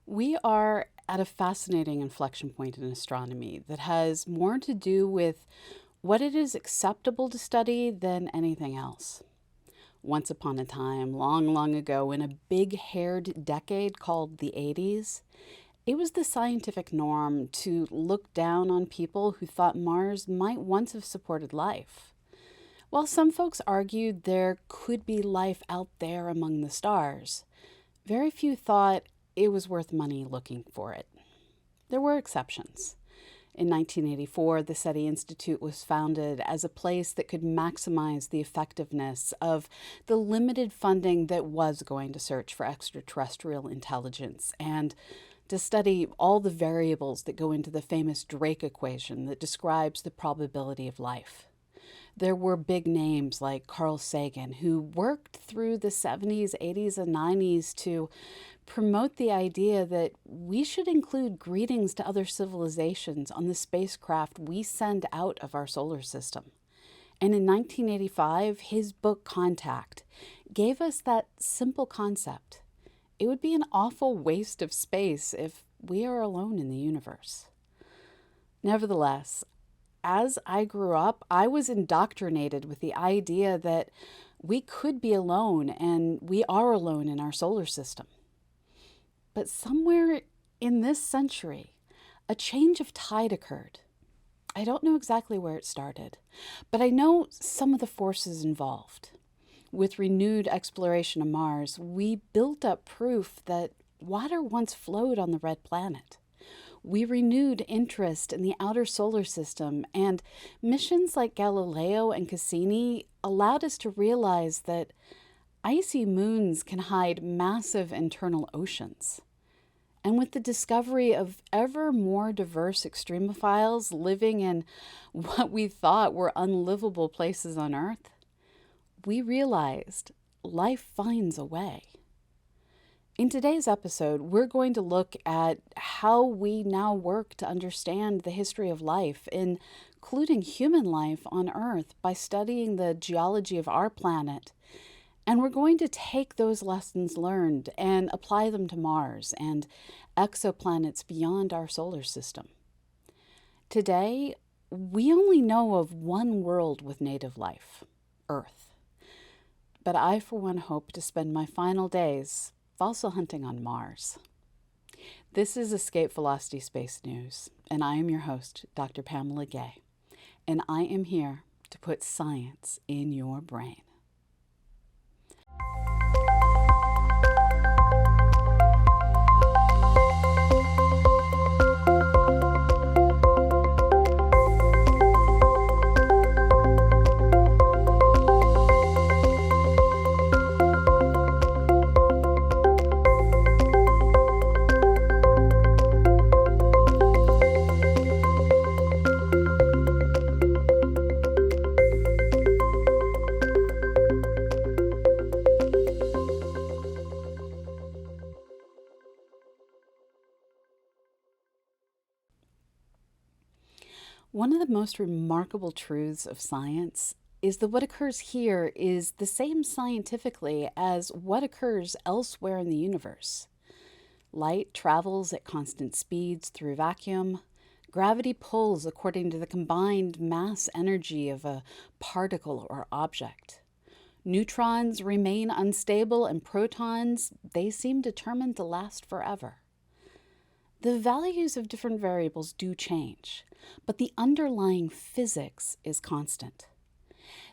We are at a fascinating inflection point in astronomy that has more to do with what it is acceptable to study than anything else. Once upon a time, long, long ago, in a big haired decade called the 80s, it was the scientific norm to look down on people who thought Mars might once have supported life. While some folks argued there could be life out there among the stars, very few thought it was worth money looking for it. There were exceptions. In 1984, the SETI Institute was founded as a place that could maximize the effectiveness of the limited funding that was going to search for extraterrestrial intelligence and to study all the variables that go into the famous Drake equation that describes the probability of life. There were big names like Carl Sagan, who worked through the 70s, 80s, and 90s to promote the idea that we should include greetings to other civilizations on the spacecraft we send out of our solar system. And in 1985, his book Contact gave us that simple concept. It would be an awful waste of space if we are alone in the universe. Nevertheless, as I grew up, I was indoctrinated with the idea that we could be alone and we are alone in our solar system. But somewhere in this century, a change of tide occurred. I don't know exactly where it started, but I know some of the forces involved. With renewed exploration of Mars, we built up proof that water once flowed on the red planet. We renewed interest in the outer solar system, and missions like Galileo and Cassini allowed us to realize that icy moons can hide massive internal oceans. And with the discovery of ever more diverse extremophiles living in what we thought were unlivable places on Earth, we realized life finds a way. In today's episode, we're going to look at how we now work to understand the history of life, including human life on Earth, by studying the geology of our planet. And we're going to take those lessons learned and apply them to Mars and exoplanets beyond our solar system. Today, we only know of one world with native life, Earth. But I, for one, hope to spend my final days fossil hunting on Mars. This is Escape Velocity Space News, and I am your host, Dr. Pamela Gay, and I am here to put science in your brain. One of the most remarkable truths of science is that what occurs here is the same scientifically as what occurs elsewhere in the universe. Light travels at constant speeds through vacuum. Gravity pulls according to the combined mass energy of a particle or object. Neutrons remain unstable, and protons, they seem determined to last forever. The values of different variables do change, but the underlying physics is constant.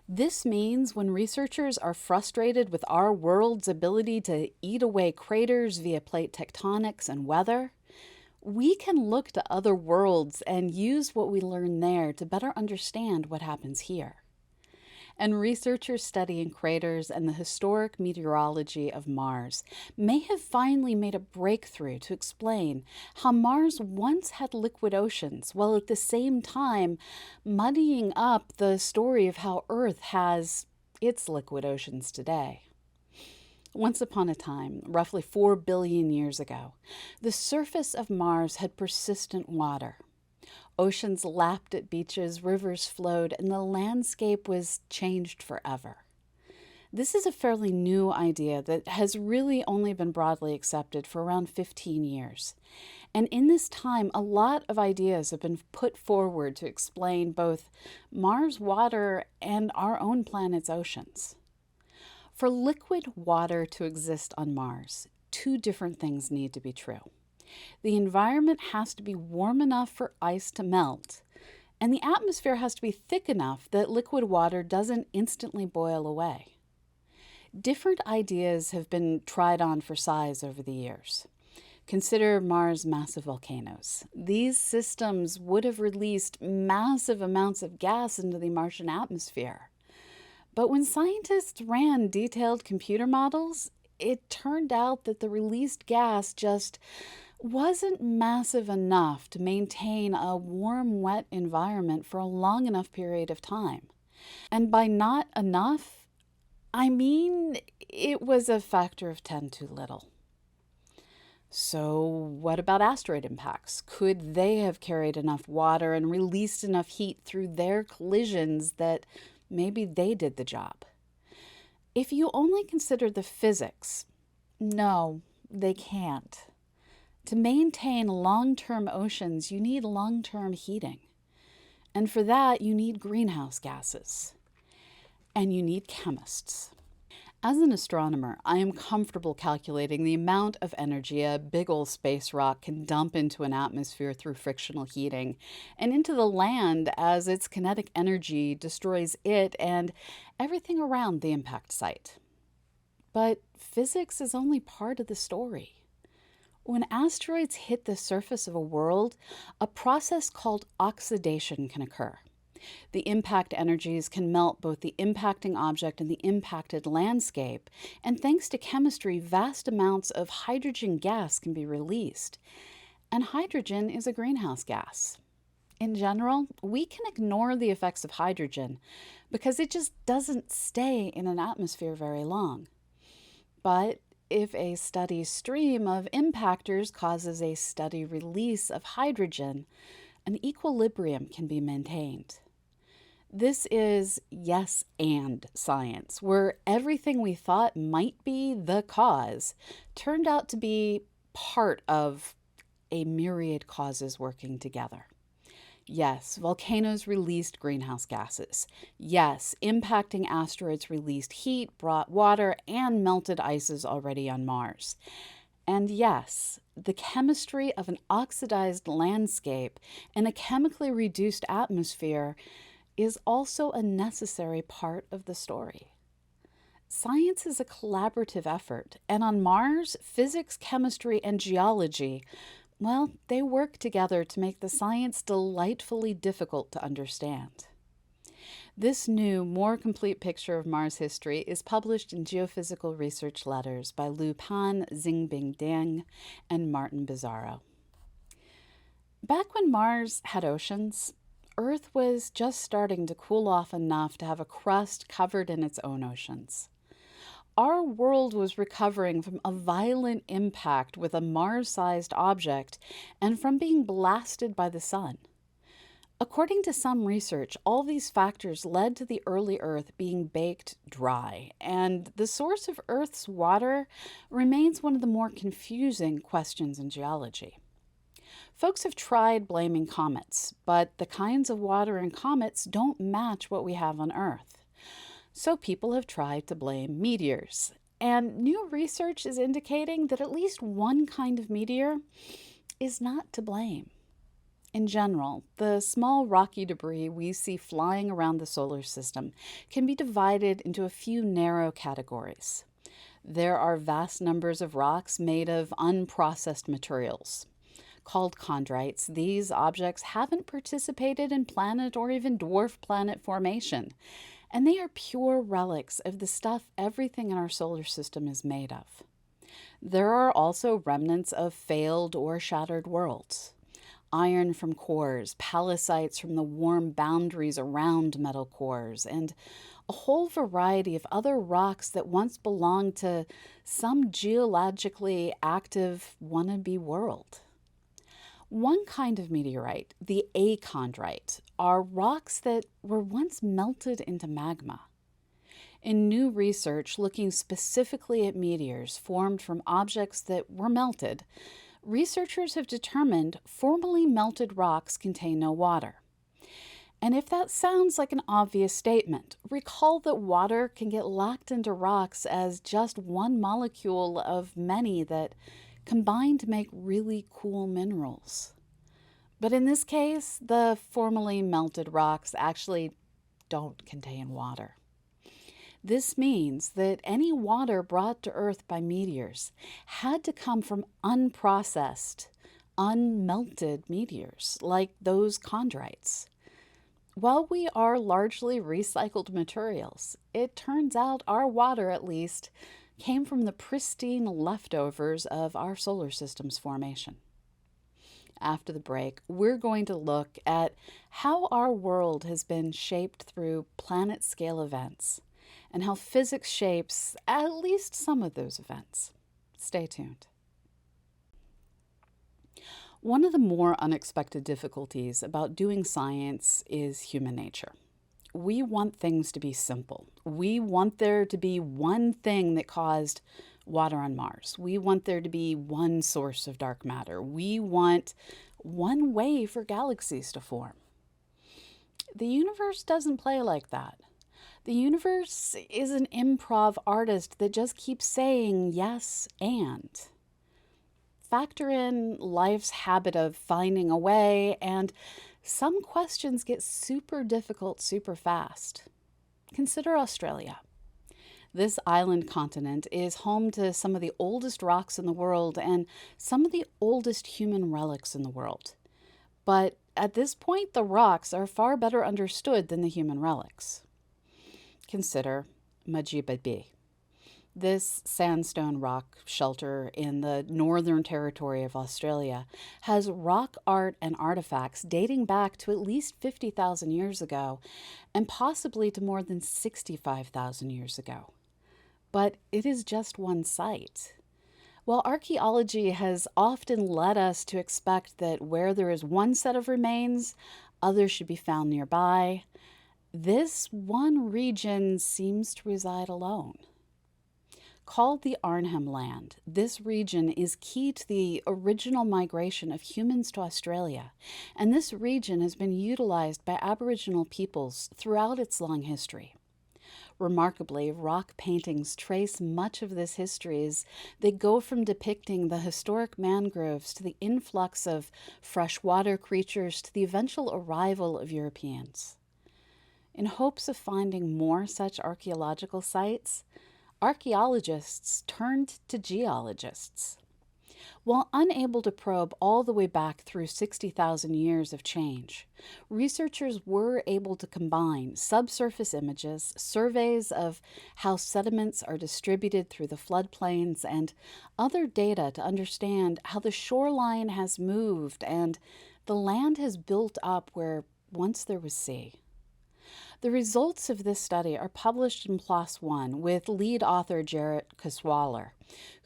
This means when researchers are frustrated with our world's ability to eat away craters via plate tectonics and weather, we can look to other worlds and use what we learn there to better understand what happens here. And researchers studying craters and the historic meteorology of Mars may have finally made a breakthrough to explain how Mars once had liquid oceans, while at the same time muddying up the story of how Earth has its liquid oceans today. Once upon a time, roughly 4 billion years ago, the surface of Mars had persistent water. Oceans lapped at beaches, rivers flowed, and the landscape was changed forever. This is a fairly new idea that has really only been broadly accepted for around 15 years. And in this time, a lot of ideas have been put forward to explain both Mars' water and our own planet's oceans. For liquid water to exist on Mars, two different things need to be true. The environment has to be warm enough for ice to melt, and the atmosphere has to be thick enough that liquid water doesn't instantly boil away. Different ideas have been tried on for size over the years. Consider Mars' massive volcanoes. These systems would have released massive amounts of gas into the Martian atmosphere. But when scientists ran detailed computer models, it turned out that the released gas just wasn't massive enough to maintain a warm, wet environment for a long enough period of time. And by not enough, I mean it was a factor of 10 too little. So what about asteroid impacts? Could they have carried enough water and released enough heat through their collisions that maybe they did the job? If you only consider the physics, no, they can't. To maintain long-term oceans, you need long-term heating. And for that, you need greenhouse gases. And you need chemists. As an astronomer, I am comfortable calculating the amount of energy a big old space rock can dump into an atmosphere through frictional heating and into the land as its kinetic energy destroys it and everything around the impact site. But physics is only part of the story. When asteroids hit the surface of a world, a process called oxidation can occur. The impact energies can melt both the impacting object and the impacted landscape, and thanks to chemistry, vast amounts of hydrogen gas can be released. And hydrogen is a greenhouse gas. In general, we can ignore the effects of hydrogen because it just doesn't stay in an atmosphere very long. But if a steady stream of impactors causes a steady release of hydrogen, an equilibrium can be maintained. This is yes and science, where everything we thought might be the cause turned out to be part of a myriad causes working together. Yes, volcanoes released greenhouse gases. Yes, impacting asteroids released heat, brought water, and melted ices already on Mars. And yes, the chemistry of an oxidized landscape and a chemically reduced atmosphere is also a necessary part of the story. Science is a collaborative effort, and on Mars, physics, chemistry, and geology, well, they work together to make the science delightfully difficult to understand. This new, more complete picture of Mars history is published in Geophysical Research Letters by Lu Pan, Xingbing Deng, and Martin Bizzarro. Back when Mars had oceans, Earth was just starting to cool off enough to have a crust covered in its own oceans. Our world was recovering from a violent impact with a Mars-sized object and from being blasted by the sun. According to some research, all these factors led to the early Earth being baked dry, and the source of Earth's water remains one of the more confusing questions in geology. Folks have tried blaming comets, but the kinds of water in comets don't match what we have on Earth. So people have tried to blame meteors. And new research is indicating that at least one kind of meteor is not to blame. In general, the small rocky debris we see flying around the solar system can be divided into a few narrow categories. There are vast numbers of rocks made of unprocessed materials. Called chondrites, these objects haven't participated in planet or even dwarf planet formation, and they are pure relics of the stuff everything in our solar system is made of. There are also remnants of failed or shattered worlds. Iron from cores, pallasites from the warm boundaries around metal cores, and a whole variety of other rocks that once belonged to some geologically active wannabe world. One kind of meteorite, the achondrite, are rocks that were once melted into magma. In new research looking specifically at meteors formed from objects that were melted, researchers have determined formally melted rocks contain no water. And if that sounds like an obvious statement, recall that water can get locked into rocks as just one molecule of many that combine to make really cool minerals. But in this case, the formally melted rocks actually don't contain water. This means that any water brought to Earth by meteors had to come from unprocessed, unmelted meteors, like those chondrites. While we are largely recycled materials, it turns out our water, at least, came from the pristine leftovers of our solar system's formation. After the break, we're going to look at how our world has been shaped through planet-scale events and how physics shapes at least some of those events. Stay tuned. One of the more unexpected difficulties about doing science is human nature. We want things to be simple. We want there to be one thing that caused water on Mars. We want there to be one source of dark matter. We want one way for galaxies to form. The universe doesn't play like that. The universe is an improv artist that just keeps saying yes and. Factor in life's habit of finding a way, and some questions get super difficult super fast. Consider Australia. This island continent is home to some of the oldest rocks in the world and some of the oldest human relics in the world. But at this point, the rocks are far better understood than the human relics. Consider Majiba Bay. This sandstone rock shelter in the Northern Territory of Australia has rock art and artifacts dating back to at least 50,000 years ago and possibly to more than 65,000 years ago. But it is just one site. While archaeology has often led us to expect that where there is one set of remains, others should be found nearby, this one region seems to reside alone. Called the Arnhem Land, this region is key to the original migration of humans to Australia, and this region has been utilized by Aboriginal peoples throughout its long history. Remarkably, rock paintings trace much of this history as they go from depicting the historic mangroves to the influx of freshwater creatures to the eventual arrival of Europeans. In hopes of finding more such archaeological sites, archaeologists turned to geologists. While unable to probe all the way back through 60,000 years of change, researchers were able to combine subsurface images, surveys of how sediments are distributed through the floodplains, and other data to understand how the shoreline has moved and the land has built up where once there was sea. The results of this study are published in PLOS One with lead author Jarrett Caswaller,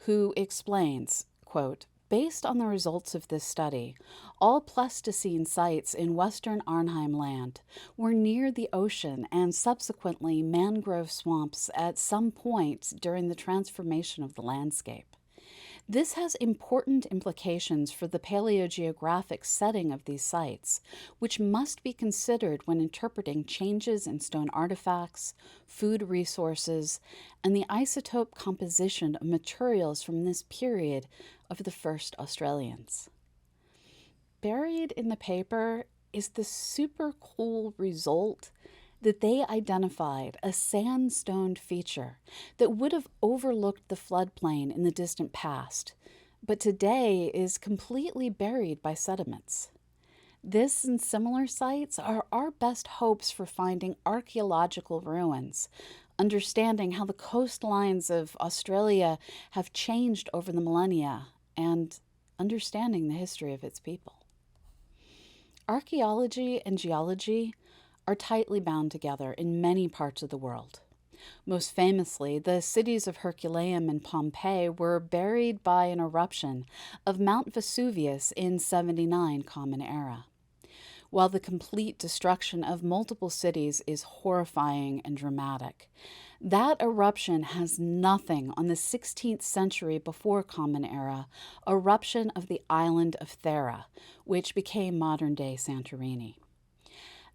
who explains, quote, based on the results of this study, all Pleistocene sites in western Arnhem Land were near the ocean and subsequently mangrove swamps at some point during the transformation of the landscape. This has important implications for the paleogeographic setting of these sites, which must be considered when interpreting changes in stone artifacts, food resources, and the isotope composition of materials from this period of the first Australians. Buried in the paper is the super cool result that they identified a sandstone feature that would have overlooked the floodplain in the distant past, but today is completely buried by sediments. This and similar sites are our best hopes for finding archaeological ruins, understanding how the coastlines of Australia have changed over the millennia, and understanding the history of its people. Archaeology and geology are tightly bound together in many parts of the world. Most famously, the cities of Herculaneum and Pompeii were buried by an eruption of Mount Vesuvius in 79 Common Era. While the complete destruction of multiple cities is horrifying and dramatic, That eruption has nothing on the 16th century before Common Era eruption of the island of Thera, which became modern-day Santorini.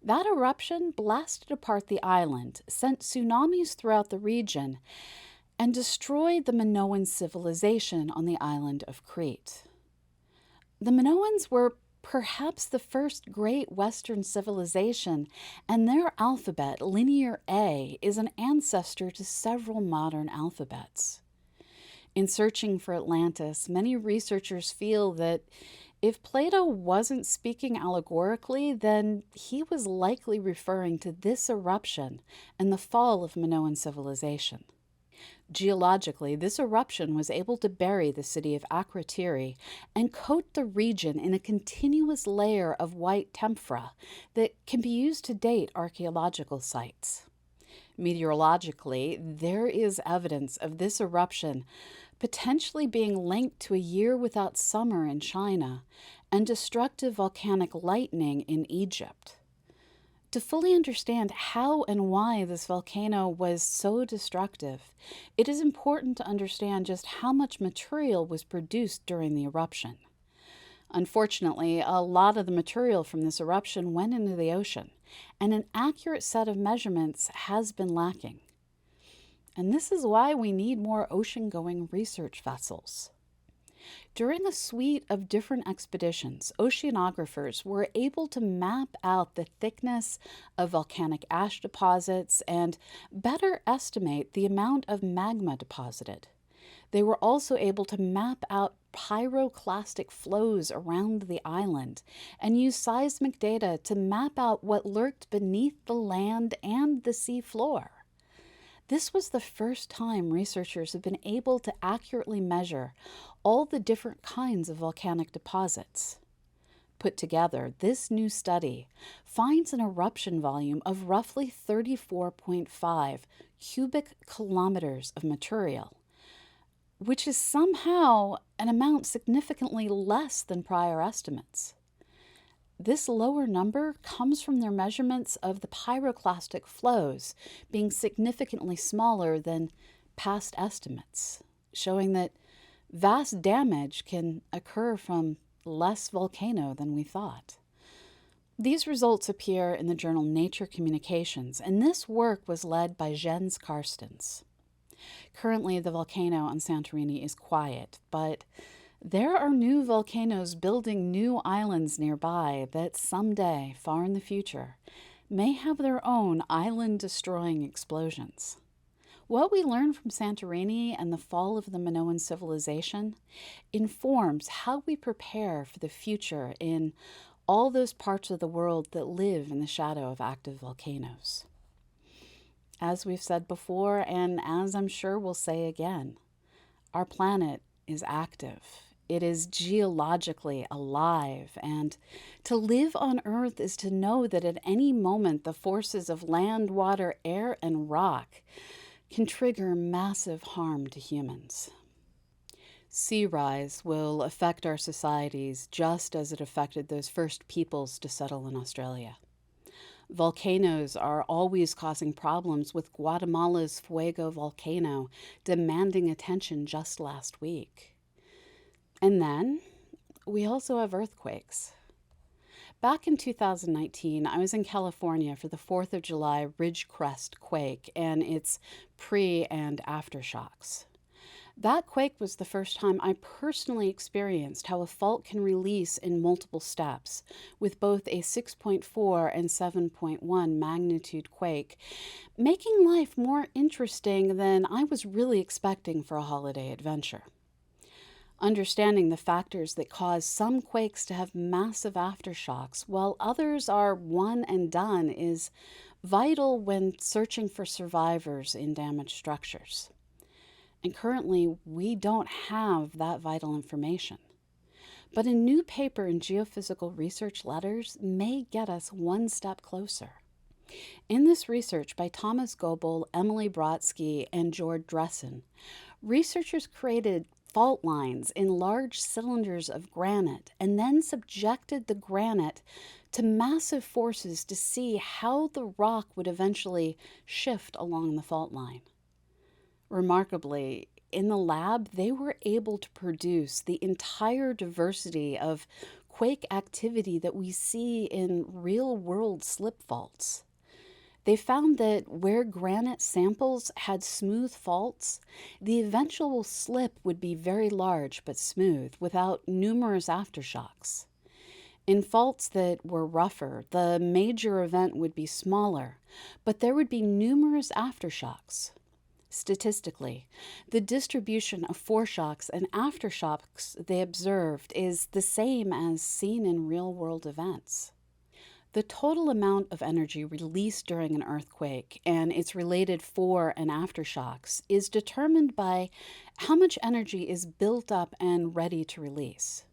That eruption blasted apart the island, sent tsunamis throughout the region, and destroyed the Minoan civilization on the island of Crete. The Minoans were perhaps the first great Western civilization, and their alphabet, Linear A, is an ancestor to several modern alphabets. In searching for Atlantis, many researchers feel that if Plato wasn't speaking allegorically, then he was likely referring to this eruption and the fall of Minoan civilization. Geologically, this eruption was able to bury the city of Akrotiri and coat the region in a continuous layer of white temphra that can be used to date archaeological sites. Meteorologically, there is evidence of this eruption potentially being linked to a year without summer in China and destructive volcanic lightning in Egypt. To fully understand how and why this volcano was so destructive, it is important to understand just how much material was produced during the eruption. Unfortunately, a lot of the material from this eruption went into the ocean, and an accurate set of measurements has been lacking. And this is why we need more ocean-going research vessels. During a suite of different expeditions, oceanographers were able to map out the thickness of volcanic ash deposits and better estimate the amount of magma deposited. They were also able to map out pyroclastic flows around the island and use seismic data to map out what lurked beneath the land and the sea floor. This was the first time researchers have been able to accurately measure all the different kinds of volcanic deposits. Put together, this new study finds an eruption volume of roughly 34.5 cubic kilometers of material, which is somehow an amount significantly less than prior estimates. This lower number comes from their measurements of the pyroclastic flows being significantly smaller than past estimates, showing that vast damage can occur from less volcano than we thought. These results appear in the journal Nature Communications, and this work was led by Jens Karstens. Currently, the volcano on Santorini is quiet, but there are new volcanoes building new islands nearby that someday, far in the future, may have their own island-destroying explosions. What we learn from Santorini and the fall of the Minoan civilization informs how we prepare for the future in all those parts of the world that live in the shadow of active volcanoes. As we've said before, and as I'm sure we'll say again, our planet is active. It is geologically alive, and to live on Earth is to know that at any moment the forces of land, water, air, and rock can trigger massive harm to humans. Sea rise will affect our societies just as it affected those first peoples to settle in Australia. Volcanoes are always causing problems, with Guatemala's Fuego volcano demanding attention just last week. And then we also have earthquakes. Back in 2019, I was in California for the 4th of July Ridgecrest quake and its pre- and aftershocks. That quake was the first time I personally experienced how a fault can release in multiple steps, with both a 6.4 and 7.1 magnitude quake, making life more interesting than I was really expecting for a holiday adventure. Understanding the factors that cause some quakes to have massive aftershocks, while others are one and done, is vital when searching for survivors in damaged structures. And currently, we don't have that vital information. But a new paper in Geophysical Research Letters may get us one step closer. In this research by Thomas Goebel, Emily Brodsky, and George Dressen, researchers created fault lines in large cylinders of granite and then subjected the granite to massive forces to see how the rock would eventually shift along the fault line. Remarkably, in the lab, they were able to produce the entire diversity of quake activity that we see in real world slip faults. They found that where granite samples had smooth faults, the eventual slip would be very large but smooth without numerous aftershocks. In faults that were rougher, the major event would be smaller, but there would be numerous aftershocks. Statistically, the distribution of foreshocks and aftershocks they observed is the same as seen in real world events. The total amount of energy released during an earthquake and its related fore and aftershocks is determined by how much energy is built up and ready to release.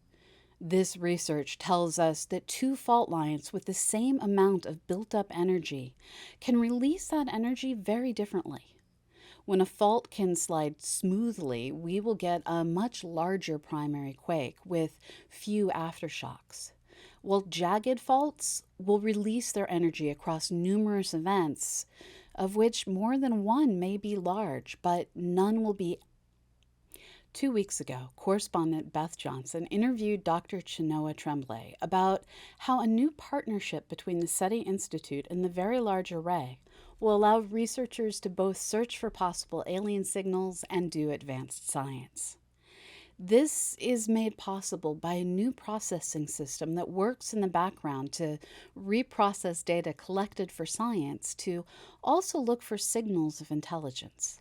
This research tells us that two fault lines with the same amount of built up energy can release that energy very differently. When a fault can slide smoothly, we will get a much larger primary quake with few aftershocks, while jagged faults will release their energy across numerous events, of which more than one may be large, but none will be. 2 weeks ago, correspondent Beth Johnson interviewed Dr. Chenoa Tremblay about how a new partnership between the SETI Institute and the Very Large Array will allow researchers to both search for possible alien signals and do advanced science. This is made possible by a new processing system that works in the background to reprocess data collected for science to also look for signals of intelligence.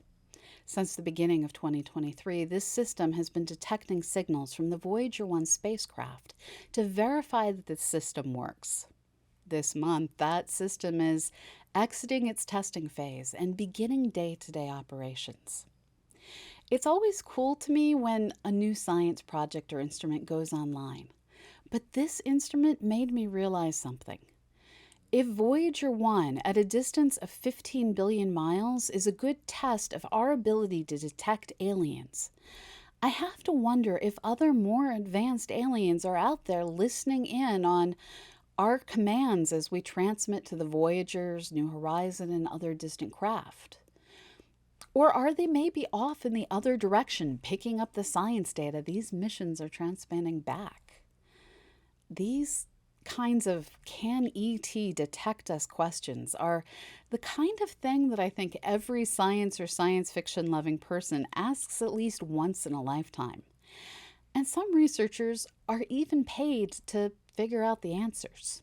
Since the beginning of 2023, this system has been detecting signals from the Voyager 1 spacecraft to verify that the system works. This month, that system is exiting its testing phase and beginning day-to-day operations. It's always cool to me when a new science project or instrument goes online, but this instrument made me realize something. If Voyager 1, at a distance of 15 billion miles, is a good test of our ability to detect aliens, I have to wonder if other more advanced aliens are out there listening in on our commands as we transmit to the Voyagers, New Horizon, and other distant craft. Or are they maybe off in the other direction, picking up the science data these missions are transmitting back? These kinds of can ET detect us questions are the kind of thing that I think every science or science fiction loving person asks at least once in a lifetime. And some researchers are even paid to figure out the answers.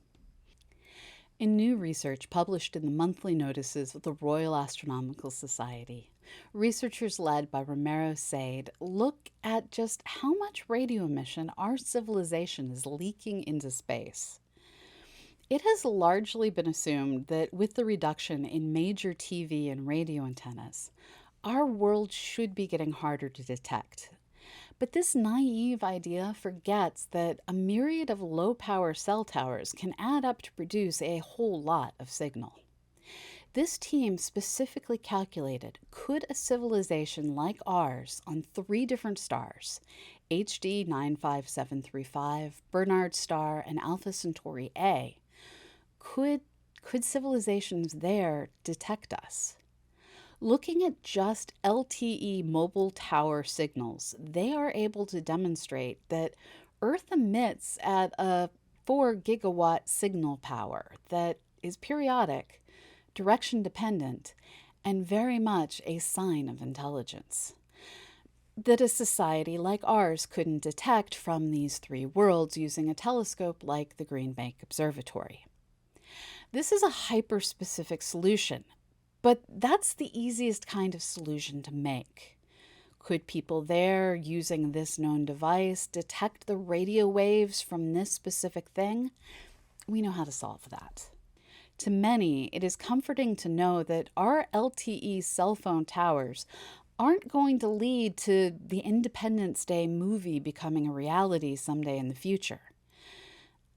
In new research published in the monthly notices of the Royal Astronomical Society, researchers led by Romero Said look at just how much radio emission our civilization is leaking into space. It has largely been assumed that with the reduction in major TV and radio antennas, our world should be getting harder to detect. But this naive idea forgets that a myriad of low-power cell towers can add up to produce a whole lot of signal. This team specifically calculated, could a civilization like ours on 3 different stars, HD 95735, Bernard Star, and Alpha Centauri A, could civilizations there detect us? Looking at just LTE mobile tower signals, they are able to demonstrate that Earth emits at a 4 gigawatt signal power that is periodic, direction dependent, and very much a sign of intelligence that a society like ours couldn't detect from these 3 worlds using a telescope like the Green Bank Observatory. This is a hyper-specific solution, but that's the easiest kind of solution to make. Could people there, using this known device, detect the radio waves from this specific thing? We know how to solve that. To many, it is comforting to know that our LTE cell phone towers aren't going to lead to the Independence Day movie becoming a reality someday in the future.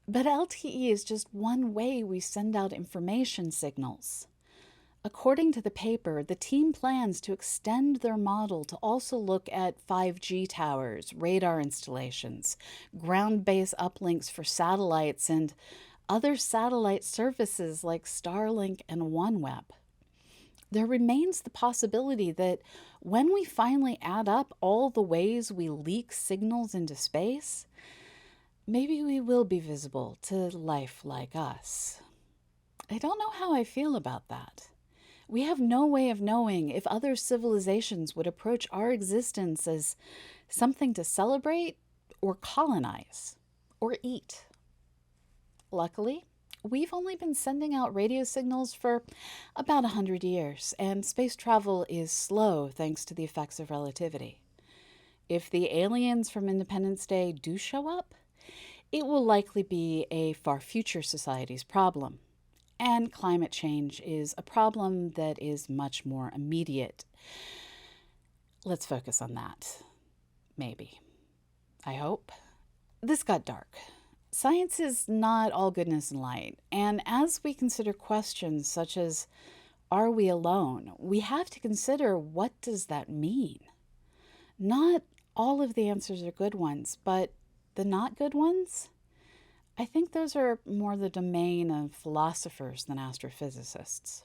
But LTE is just one way we send out information signals. According to the paper, the team plans to extend their model to also look at 5G towers, radar installations, ground-based uplinks for satellites, and other satellite services like Starlink and OneWeb. there remains the possibility that when we finally add up all the ways we leak signals into space, maybe we will be visible to life like us. I don't know how I feel about that. We have no way of knowing if other civilizations would approach our existence as something to celebrate or colonize or eat. Luckily, we've only been sending out radio signals for about 100 years, and space travel is slow thanks to the effects of relativity. If the aliens from Independence Day do show up, it will likely be a far future society's problem. And climate change is a problem that is much more immediate. Let's focus on that. Maybe. I hope. This got dark. Science is not all goodness and light, and as we consider questions such as, are we alone? We have to consider, what does that mean? Not all of the answers are good ones, but the not good ones? I think those are more the domain of philosophers than astrophysicists.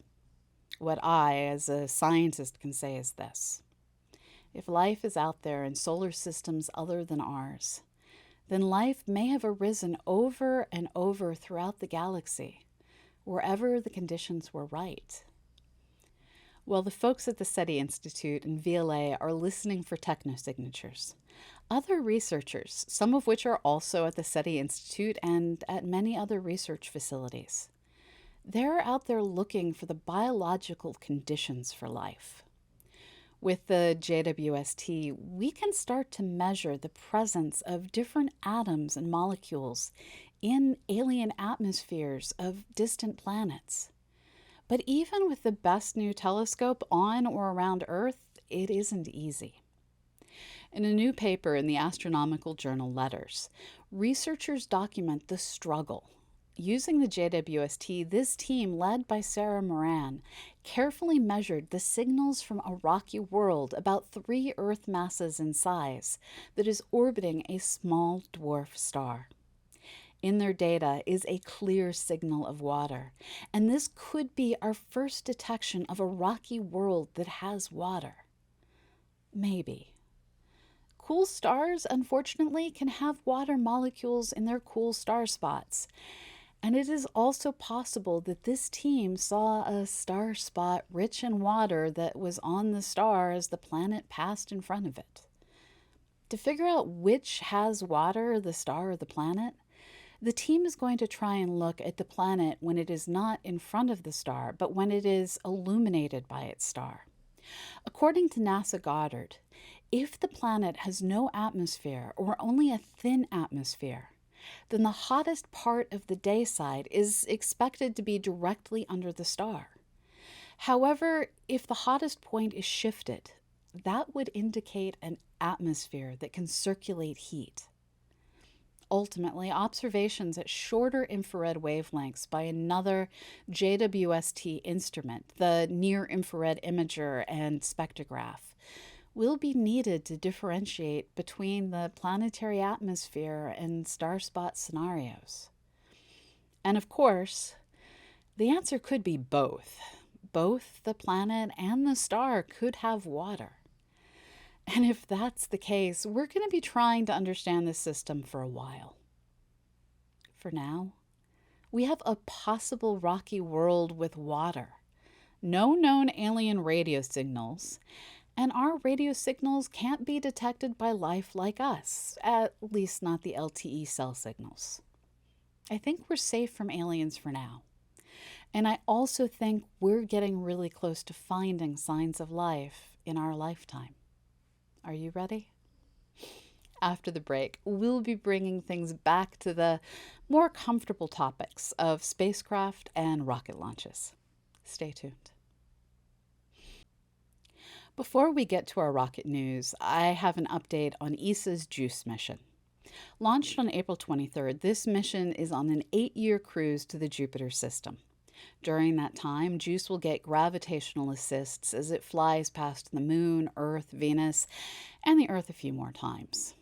What I, as a scientist, can say is this. If life is out there in solar systems other than ours, then life may have arisen over and over throughout the galaxy, wherever the conditions were right. Well, the folks at the SETI Institute and VLA are listening for technosignatures. Other researchers, some of which are also at the SETI Institute and at many other research facilities, they're out there looking for the biological conditions for life. With the JWST, we can start to measure the presence of different atoms and molecules in alien atmospheres of distant planets. But even with the best new telescope on or around Earth, it isn't easy. In a new paper in the astronomical journal Letters, researchers document the struggle. Using the JWST, this team, led by Sarah Moran, carefully measured the signals from a rocky world about 3 Earth masses in size that is orbiting a small dwarf star. In their data is a clear signal of water, and this could be our first detection of a rocky world that has water. Maybe. Cool stars, unfortunately, can have water molecules in their cool star spots. And it is also possible that this team saw a star spot rich in water that was on the star as the planet passed in front of it. To figure out which has water, the star or the planet, the team is going to try and look at the planet when it is not in front of the star, but when it is illuminated by its star. According to NASA Goddard, if the planet has no atmosphere or only a thin atmosphere, then the hottest part of the day side is expected to be directly under the star. However, if the hottest point is shifted, that would indicate an atmosphere that can circulate heat. Ultimately, observations at shorter infrared wavelengths by another JWST instrument, the Near-Infrared Imager and Spectrograph, will be needed to differentiate between the planetary atmosphere and star spot scenarios. And of course, the answer could be both. Both the planet and the star could have water. And if that's the case, we're going to be trying to understand this system for a while. For now, we have a possible rocky world with water, no known alien radio signals, and our radio signals can't be detected by life like us, at least not the LTE cell signals. I think we're safe from aliens for now. And I also think we're getting really close to finding signs of life in our lifetime. Are you ready? After the break, we'll be bringing things back to the more comfortable topics of spacecraft and rocket launches. Stay tuned. Before we get to our rocket news, I have an update on ESA's JUICE mission. Launched on April 23rd, this mission is on an 8-year cruise to the Jupiter system. During that time, JUICE will get gravitational assists as it flies past the Moon, Earth, Venus, and the Earth a few more times.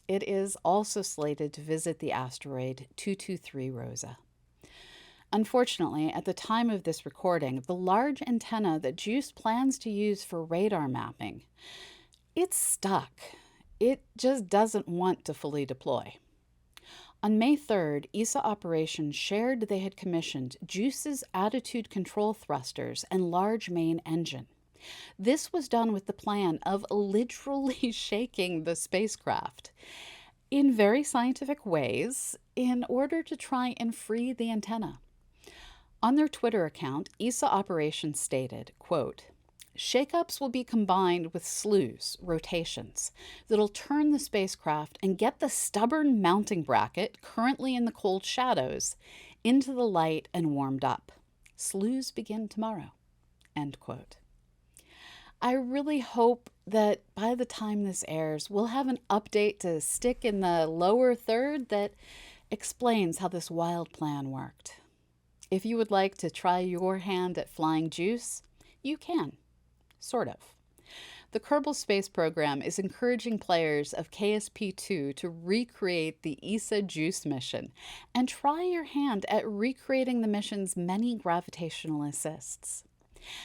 It is also slated to visit the asteroid 223 Rosa. Unfortunately, at the time of this recording, the large antenna that JUICE plans to use for radar mapping, it's stuck. It just doesn't want to fully deploy. On May 3rd, ESA Operations shared they had commissioned JUICE's attitude control thrusters and large main engine. This was done with the plan of literally shaking the spacecraft in very scientific ways in order to try and free the antenna. On their Twitter account, ESA Operations stated, quote, "Shakeups will be combined with slews, rotations, that'll turn the spacecraft and get the stubborn mounting bracket, currently in the cold shadows, into the light and warmed up. Slews begin tomorrow." End quote. I really hope that by the time this airs, we'll have an update to stick in the lower third that explains how this wild plan worked. If you would like to try your hand at flying JUICE, you can. Sort of. The Kerbal Space Program is encouraging players of KSP-2 to recreate the ESA JUICE mission and try your hand at recreating the mission's many gravitational assists.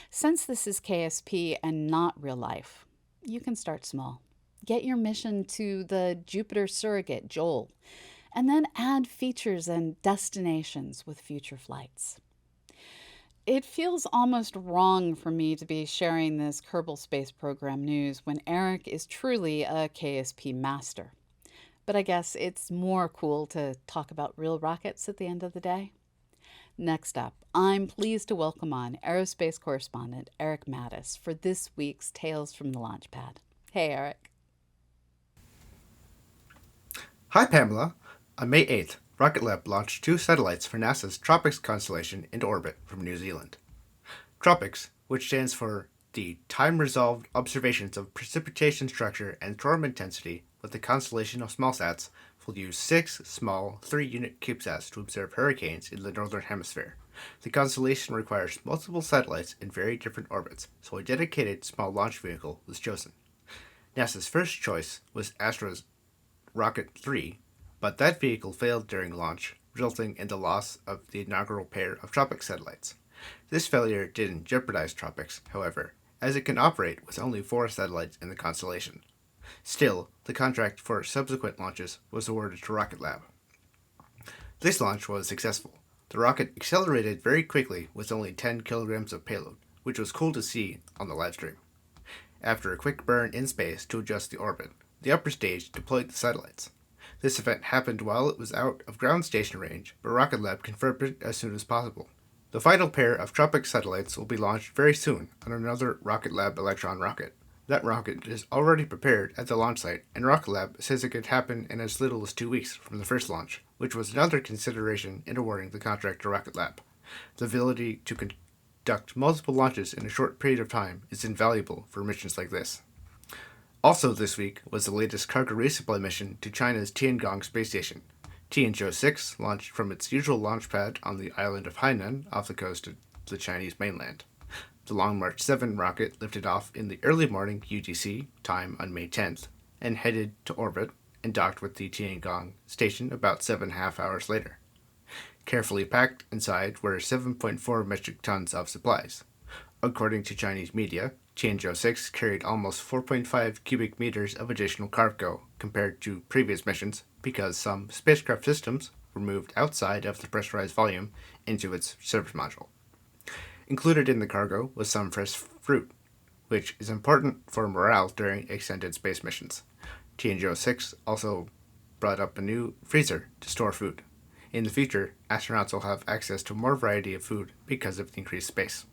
Since this is KSP and not real life, you can start small. Get your mission to the Jupiter surrogate, Joel, and then add features and destinations with future flights. It feels almost wrong for me to be sharing this Kerbal Space Program news when Eric is truly a KSP master. But I guess it's more cool to talk about real rockets at the end of the day. Next up, I'm pleased to welcome on aerospace correspondent Eric Mattis for this week's Tales from the Launchpad. Hey, Eric. Hi, Pamela. On May 8th, Rocket Lab launched 2 satellites for NASA's TROPICS constellation into orbit from New Zealand. TROPICS, which stands for the Time-Resolved Observations of Precipitation Structure and Storm Intensity with the constellation of smallsats, will use 6 small 3-unit CubeSats to observe hurricanes in the Northern Hemisphere. The constellation requires multiple satellites in very different orbits, so a dedicated small launch vehicle was chosen. NASA's first choice was Astra's Rocket 3, but that vehicle failed during launch, resulting in the loss of the inaugural pair of TROPICS satellites. This failure didn't jeopardize TROPICS, however, as it can operate with only 4 satellites in the constellation. Still, the contract for subsequent launches was awarded to Rocket Lab. This launch was successful. The rocket accelerated very quickly with only 10 kilograms of payload, which was cool to see on the livestream. After a quick burn in space to adjust the orbit, the upper stage deployed the satellites. This event happened while it was out of ground station range, but Rocket Lab confirmed it as soon as possible. The final pair of TROPICS satellites will be launched very soon on another Rocket Lab Electron rocket. That rocket is already prepared at the launch site, and Rocket Lab says it could happen in as little as 2 weeks from the first launch, which was another consideration in awarding the contract to Rocket Lab. The ability to conduct multiple launches in a short period of time is invaluable for missions like this. Also this week was the latest cargo resupply mission to China's Tiangong space station. Tianzhou 6 launched from its usual launch pad on the island of Hainan off the coast of the Chinese mainland. The Long March 7 rocket lifted off in the early morning UTC time on May 10th and headed to orbit and docked with the Tiangong station about 7.5 hours later. Carefully packed inside were 7.4 metric tons of supplies. According to Chinese media, Tianzhou 6 carried almost 4.5 cubic meters of additional cargo compared to previous missions because some spacecraft systems were moved outside of the pressurized volume into its service module. Included in the cargo was some fresh fruit, which is important for morale during extended space missions. Tianzhou 6 also brought up a new freezer to store food. In the future, astronauts will have access to more variety of food because of the increased space.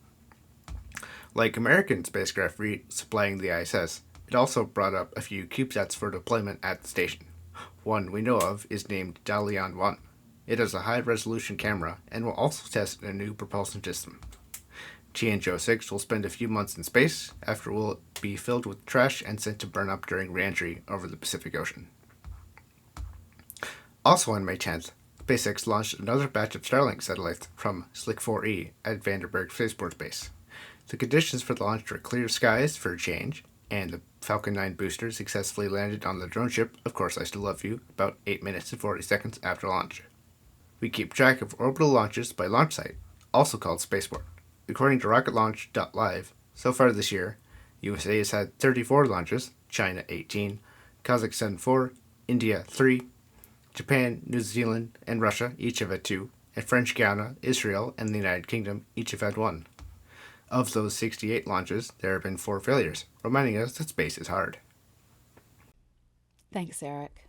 Like American spacecraft supplying the ISS, it also brought up a few CubeSats for deployment at the station. One we know of is named Dalian 1. It has a high-resolution camera and will also test a new propulsion system. Tianzhou 6 will spend a few months in space, after it will be filled with trash and sent to burn up during re-entry over the Pacific Ocean. Also on May 10th, SpaceX launched another batch of Starlink satellites from Slick 4E at Vandenberg Spaceport Base. The conditions for the launch were clear skies for a change, and the Falcon 9 booster successfully landed on the drone ship Of Course I Still Love You about 8 minutes and 40 seconds after launch. We keep track of orbital launches by launch site, also called spaceport. According to RocketLaunch.live, so far this year, USA has had 34 launches, China 18, Kazakhstan 4, India 3, Japan, New Zealand, and Russia each have had 2, and French Guiana, Israel, and the United Kingdom each have had 1. Of those 68 launches, there have been 4 failures, reminding us that space is hard. Thanks, Eric.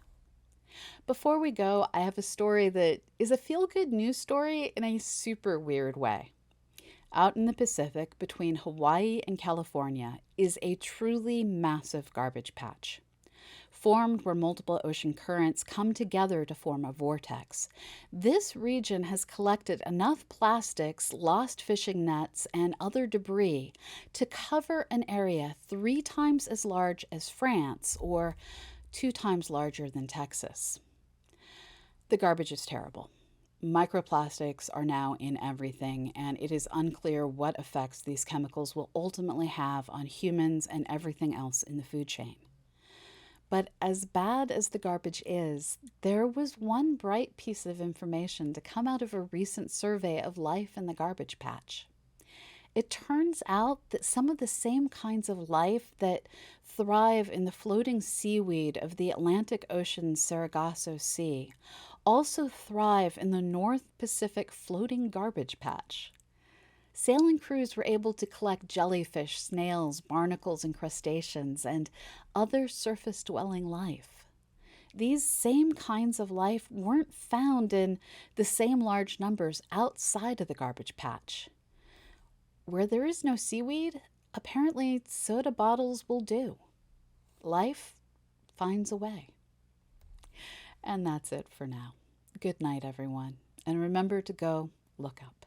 Before we go, I have a story that is a feel good news story in a super weird way. Out in the Pacific, between Hawaii and California, is a truly massive garbage patch. Formed where multiple ocean currents come together to form a vortex. This region has collected enough plastics, lost fishing nets, and other debris to cover an area 3 times as large as France or 2 times larger than Texas. The garbage is terrible. Microplastics are now in everything, and it is unclear what effects these chemicals will ultimately have on humans and everything else in the food chain. But as bad as the garbage is, there was one bright piece of information to come out of a recent survey of life in the garbage patch. It turns out that some of the same kinds of life that thrive in the floating seaweed of the Atlantic Ocean's Sargasso Sea also thrive in the North Pacific floating garbage patch. Sailing crews were able to collect jellyfish, snails, barnacles, and crustaceans, and other surface-dwelling life. These same kinds of life weren't found in the same large numbers outside of the garbage patch. Where there is no seaweed, apparently soda bottles will do. Life finds a way. And that's it for now. Good night, everyone. And remember to go look up.